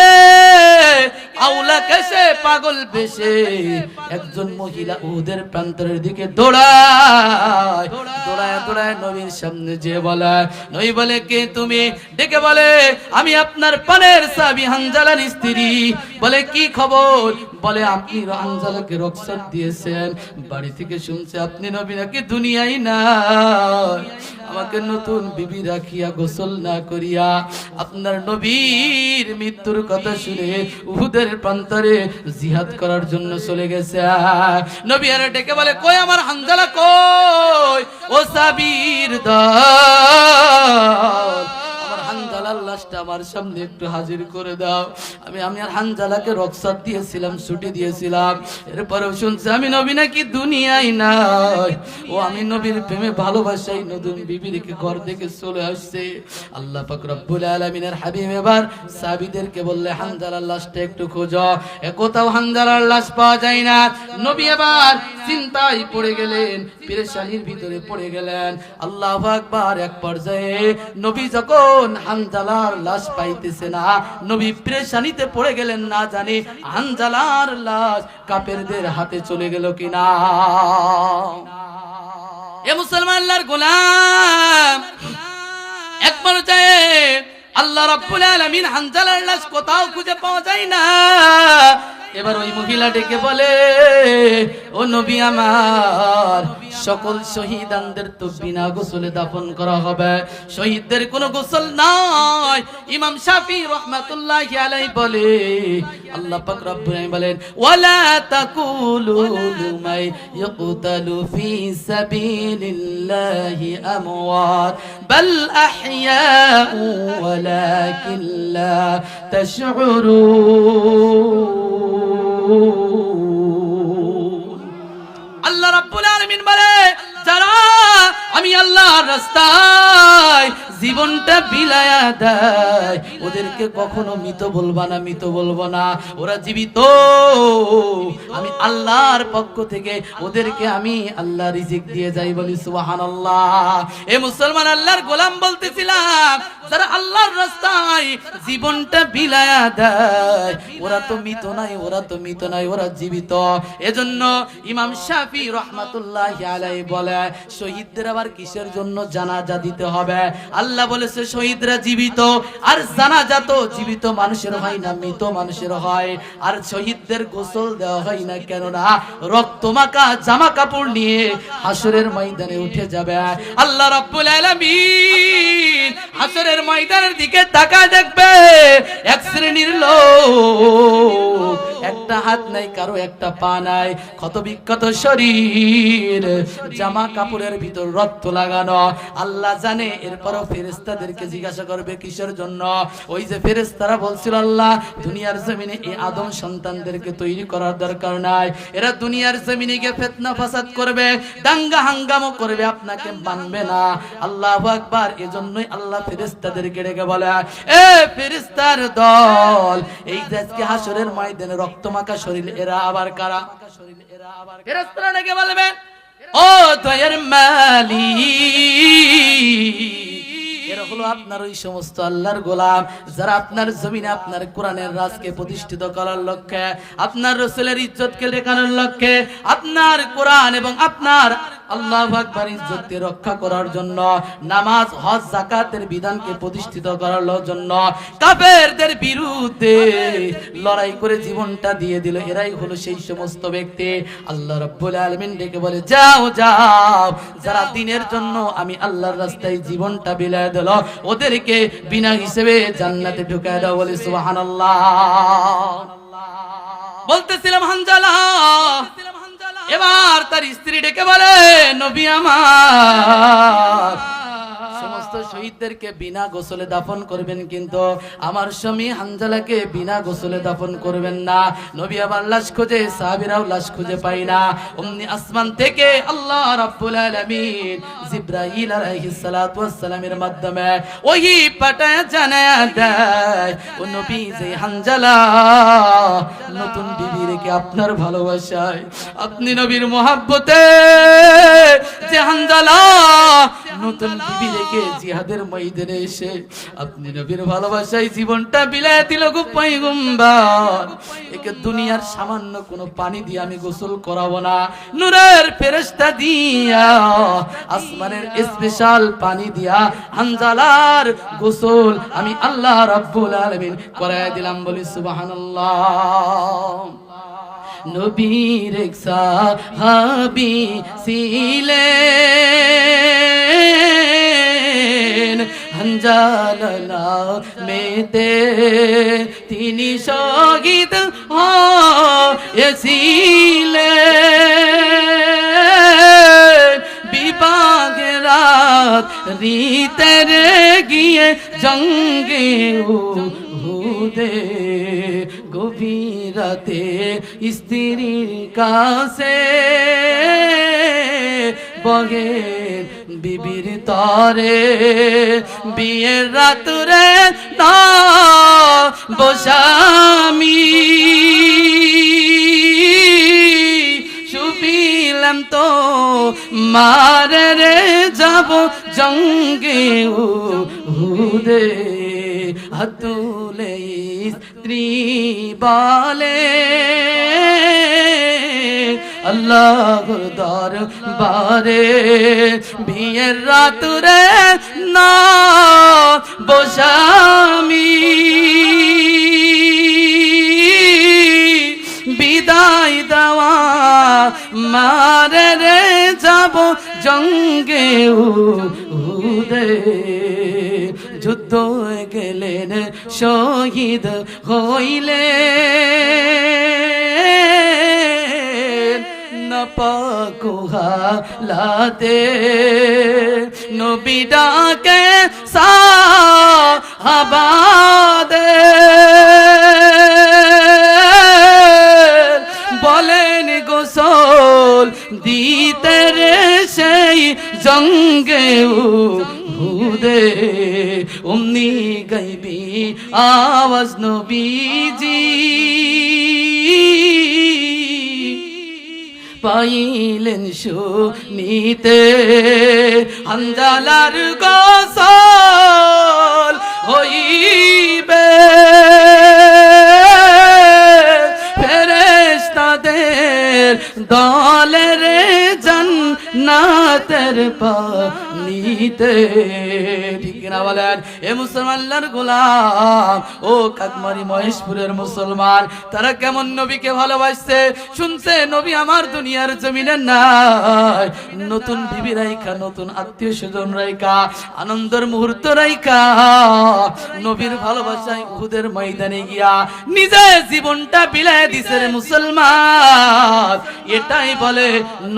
আউলা কেসে পাগল বেশে একজন মহিলা উহুদের প্রান্তরের দিকে দৌড়ায় দৌড়ায় দৌড়ায় নবীর সামনে যে বলে, নবী বলে কে তুমি? ডেকে বলে আমি আপনার পানের সাহাবী হানজালার স্ত্রী। বলে কি খবর? বলে আপনি হানজালাকে রুখসাত দিয়েছেন, বাড়ি থেকে শুনছে আপনি নবী নাকি দুনিয়ায় না, আমাকে নতুন বিবি রাখিয়া গোসল না করিয়া আপনার নবীর মৃত্যুর কথা শুনে উহুদের প্রান্তরে জিহাদ করার জন্য চলে গেছে। নবী আর ডেকে বলে কই আমার হানজালা কই? ও সাবির দল, আমার হানজালার লাশটা আমার সামনে একটু হাজির করে দাও। আমি আর হানজালাকে রুখসাত দিয়েছিলাম, ছুটি দিয়েছিলাম, এরপরেও শুনছে আমি নবী নাকি দুনিয়ায় নাই। ও আমি নবীর প্রেমে ভালোবাসাই নতুন বিবি রেখে ঘর থেকে চলে আসছে। আল্লাহ পাক রব্বুল আলামিনের হাবিব এবার সাহাবীদেরকে বললে হানজালার লাশটা একটু খোঁজো। কোথাও হানজালার লাশ পাওয়া যায় না। নবী এবার চিন্তায় পড়ে গেলেন, পেরেশানির ভিতরে পড়ে গেলেন। আল্লাহু আকবার। এক পর্যায়ে নবী যখন হানজালার লাশ পাইতেছে না, নবী পেরেশানিতে পড়ে গেলেন, না জানি হানজালার লাশ কাফেরদের হাতে চলে গেল কিনা। এ মুসলমান আল্লাহর গোলাম, এক পর্যায়ে আল্লাহ রাব্বুল আলামিন হানজালার লাশ কোথাও খুঁজে পাওয়া যায় না। এবার ওই মহিলা ডেকে বলে ও নবী আমার, সকল শহীদানদের তো বিনা গোসলে দাফন করা হবে, শহীদদের কোনো গোসল নাই। ইমাম শাফি রাহমাতুল্লাহি আলাইহি বলে, আল্লাহ পাক রব্বুল আলামিন বলেন ওয়ালা তাকুলু লিমাই ইয়াকতালু ফি সাবিলিল্লাহি আমওয়াত বাল আহইয়াউ ওয়ালাকিন লা তাশউরুন। আল্লাহ রাব্বুল আলামিন বলে যারা আমি আল্লাহর রাস্তায় জীবনটা বিলায়া দেয় ওদেরকে কখনো মৃত বলবা না, মৃত বলবো না, ওরা জীবিত। আমি আল্লাহর পক্ষ থেকে ওদেরকে আমি আল্লাহ রিজিক দিয়ে যাই, বলি সুবহানাল্লাহ। এ মুসলমান আল্লাহর গোলাম বলতেছিলাম, যারা আল্লাহর রাস্তায় জীবনটা বিলায়া দেয় ওরা তো মৃত নাই, ওরা তো মৃত নাই, ওরা জীবিত। এজন্য ইমাম শাফি রাহমাতুল্লাহি আলাইহি বলে শহীদদের আবার কিসের জন্য জানাজা দিতে হবে? আল্লাহ বলেছে শহীদরা জীবিত, আর জানাজা তো জীবিত মানুষের হয় না, মৃত মানুষের হয়। আর শহীদদের গোসল দেওয়া হয় না, কেননা রক্তমাখা জামা কাপড় নিয়ে হাসরের ময়দানে উঠে যাবে। আল্লাহ রাব্বুল আলামিন হাসরের ময়দানের দিকে তাকায় দেখবে এক শ্রেণীর লোক, একটা হাত নাই, কারো একটা পা নাই, ক্ষত বিক্ষত শরীর, জামা কাপড়ের ভিতর রক্ত লাগানো। আল্লাহ জানে। এরপরও ফেরেশতাদেরকে জিজ্ঞাসা করবে কিসের জন্য? ওই যে ফেরেশতারা বলছিল আল্লাহ দুনিয়ার জমিনে এই আদম সন্তানদেরকে তৈরি করার দরকার নাই, এরা দুনিয়ার জমিনে গিয়ে ফিতনা ফাসাদ করবে, দাঙ্গা হাঙ্গামা করবে, আপনাকে মানবে না। আল্লাহু আকবার। এজন্যই আল্লাহ ফেরেশতাদেরকে ডেকে বলে এ ফেরেশতার দল, এই যে আজকে হাসরের ময়দানে রক্তমাখা শরীর, এরা আবার কারা? ফেরেশতারা ডেকে বলবে ও দয়ার মালিক, এরা হলো আপনার ওই সমস্ত আল্লাহর গোলাম যারা আপনার জমিনে আপনার কোরআনের রাজকে প্রতিষ্ঠিত করার লক্ষ্যে, আপনার রাসূলের ইজ্জতকে দেখানোর লক্ষ্যে, আপনার কোরআন এবং আপনার আল্লাহু আকবার ইজ্জতকে রক্ষা করার জন্য, নামাজ হজ যাকাতের বিধানকে প্রতিষ্ঠিত করার জন্য কাফেরদের বিরুদ্ধে লড়াই করে জীবনটা দিয়ে দিল। এরাই হলো সেই সমস্ত ব্যক্তি। আল্লাহ রাব্বুল আলামিন ডেকে বলে যাও যাও, যারা দ্বীনের জন্য আমি আল্লাহর রাস্তায় জীবনটা বিলায় দিল ওদেরকে বিনা হিসেবে জান্নাতে ঢুকায় দাও, বলে সুবহানাল্লাহ। বলতেছিলাম হানজালা এবার তার স্ত্রী ডেকে বলে নবী আমার, সমস্ত শহীদদেরকে বিনা গোসলে দাফন করবেন, কিন্তু আমার স্বামী হানজালাকে বিনা গোসলে দাফন করবেন না। নবী আবার লাশ খুঁজে, সাহাবীরাও লাশ খুঁজে পাই না। অমনি আসমান থেকে আল্লাহ রাব্বুল আলামিন জিবরাইল আলাইহিস সালাতু ওয়াস সালামের মাধ্যমে ওহী পাঠায় জানায়া দেয়, ও নবী যে হানজালা নতুন বিবি রেখে আপনার ভালোবাসায়, আপনি নবীর মহব্বতে যে হানজালা নতুন বিবি রেখে জিহাদের ময়দানে এসে আপনি নবীর ভালোবাসায় জীবনটা বিলায় দিল গো পয়গম্বর, একে দুনিয়ার সামান্য কোনো পানি দিয়ে আমি গোসল করাবো না, নূরের ফেরেশতা দিয়া আসমানের স্পেশাল পানি দিয়া হানজালার গোসল আমি আল্লাহ রাব্বুল আলামিন করায় দিলাম। বলি সুবহানাল্লাহ। নবীর এক সাহাবী ছিলেন হানজালা মেতে, তিনি শহীদ হয়েছিলেন বিবাহের রাত রিতের গিয়ে জঙ্গে উহুদে, গভীর রাতে স্ত্রীর কাছে বগে বিবির তরে, বিয়ের রাতুরে না বসামি শুপিলাম তো মারে রে যাব জঙ্গে উহুদে, হাতুলে স্ত্রী বলে আল্লাহর দরবারে বিয়ের রাতুরে না বসামি বিদায় দেওয়া মারে রে যাব জঙ্গে উহুদে, যুদ্ধ গেলেন শহীদ হইলে নাপাকুহালাতে, নবী ডাকে সাহাবাদের, বলেন গোসল দিতে রে সেই জঙ্গে উহুদে, অমনি গাইবি আওয়াজ নবীজি পাইলেন শুনিতে, হানজালার গোসল হইবে ফেরেশতাদের দলের জান্নাতের পানিতে। ঠিক না বলেন? এ মুসলমানদের গোলাম, ও কাকমারি মহেশপুরের মুসলমান, তারা কেমন নবীকে ভালোবাসছে শুনছে। নবী আমার দুনিয়ার জমিনে নাই, নতুন বিবি রাইখা, নতুন আত্মীয় স্বজন রাইখা, আনন্দের মুহূর্ত রাইখা নবীর ভালোবাসায় উহুদের ময়দানে গিয়া নিজে জীবনটা বিলায় দিছে রে মুসলমান। এটাই বলে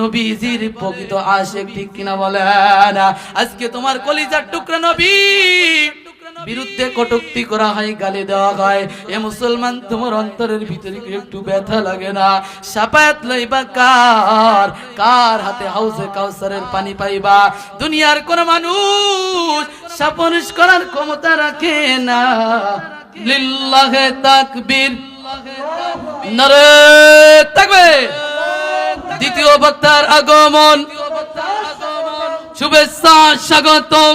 নবীজির প্রকৃত আশিক। ঠিক কিনা বলেন? আজকে তোমার কলিজার টুকরা নবী বিরুদ্ধে কটূক্তি করা হয়, গালি দেওয়া হয়, এ মুসলমান তোমার অন্তরের ভিতরে একটু ব্যথা লাগে না? শাফায়াত লইবা কার? কার হাতে হাউজে কাউসারের পানি পাইবা? দুনিয়ার কোন মানুষ সুপারিশ করার ক্ষমতা রাখে না। লিল্লাহে তাকবীর, নারে তাকবীর। দ্বিতীয় বক্তার আগমন, শুভেচ্ছা স্বাগতম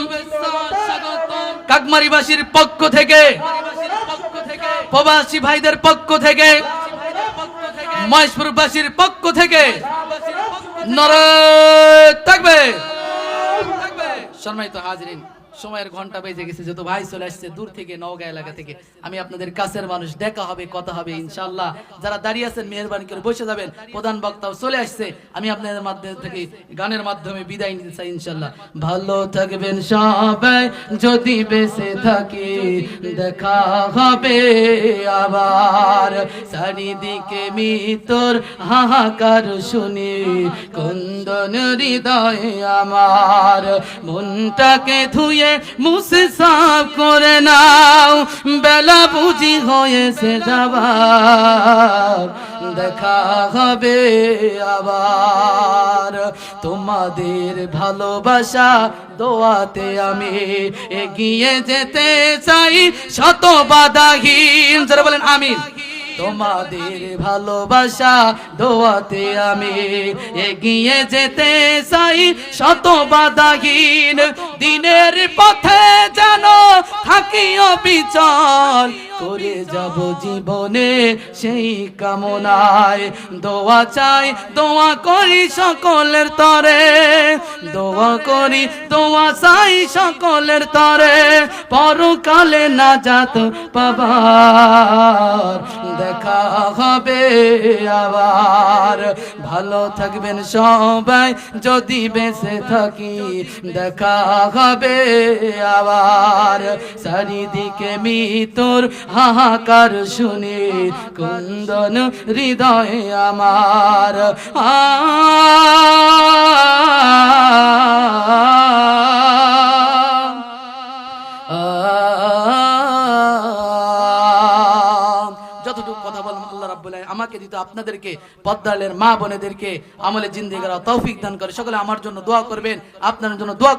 কাকমারিবাসীর পক্ষ থেকে, প্রবাসী ভাইদের পক্ষ থেকে, মহেশপুরবাসীর পক্ষ থেকে নারে তাকবীর। সম্মানিত হাজিরিন, সময়ের ঘন্টা বেজে গেছে, যত ভাই চলে আসছে দূর থেকে, নওগাঁ এলাকা থেকে। আমি আপনাদের কাছের মানুষ, দেখা হবে, কথা হবে ইনশাআল্লাহ। যারা দাঁড়িয়ে আছেন মেহেরবানি করে বসে যাবেন, প্রধান বক্তাও চলে আসছে। আমি আপনাদের মাধ্যমে থেকে গানের মাধ্যমে বিদায় নিতে চাই ইনশাআল্লাহ। ভালো থাকবেন সবাই, যদি বেঁচে থাকি দেখা হবে আবার। চারিদিকে মৃত্যুর হাহাকার শুনি কুন্দন হৃদয় আমার, মনটাকে ধুয়ে দিয়ে মুছে সাফ করে নাও, বেলা বুঝি হয়েছে যাবার, দেখা হবে আবার। তোমাদের ভালোবাসা দোয়াতে আমি এগিয়ে যেতে চাই শত বাধাহীন, যারা বলেন আমিন। তোমাদের ভালোবাসা দোয়াতে আমি এগিয়ে যেতে চাই শত বাধাহীন, দিনের পথে যেন থাকি অবিচল, করে যাব জীবনে সেই কামনায়। দোয়া চাই, দোয়া করি সকলের তরে, দোয়া করি, দোয়া চাই সকলের তরে, পরকালে নাজাত পাবার, দেখা হবে আবার। ভালো থাকবেন সবাই যদি বেঁচে থাকি, দেখা হবে আবার। চারিদিকে মৃত্যুর হাহাকার শুনে কুন্দন হৃদয়ে আমার, যতটুকু কথা বললাম আল্লাহ রাব্বুল আলামিন আমাকে দিত, আপনাদেরকে পদ্মালের মা বোনেদেরকে আমলে জিন্দেগি করার তৌফিক দান করে। সকলে আমার জন্য দোয়া করবেন, আপনার জন্য দোয়া